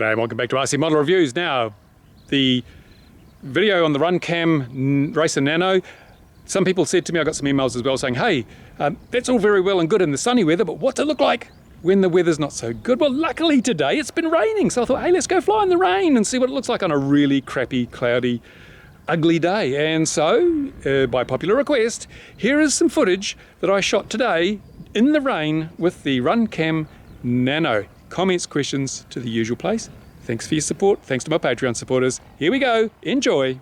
G'day, welcome back to RC Model Reviews. Now, the video on the Runcam Racer Nano, some people said to me, I got some emails as well saying, hey, that's all very well and good in the sunny weather, but what's it look like when the weather's not so good? Well, luckily today it's been raining, so I thought, hey, let's go fly in the rain and see what it looks like on a really crappy, cloudy, ugly day. And so, by popular request, here is some footage that I shot today in the rain with the Runcam Nano. Comments, questions to the usual place. Thanks for your support. Thanks to my Patreon supporters. Here we go. Enjoy.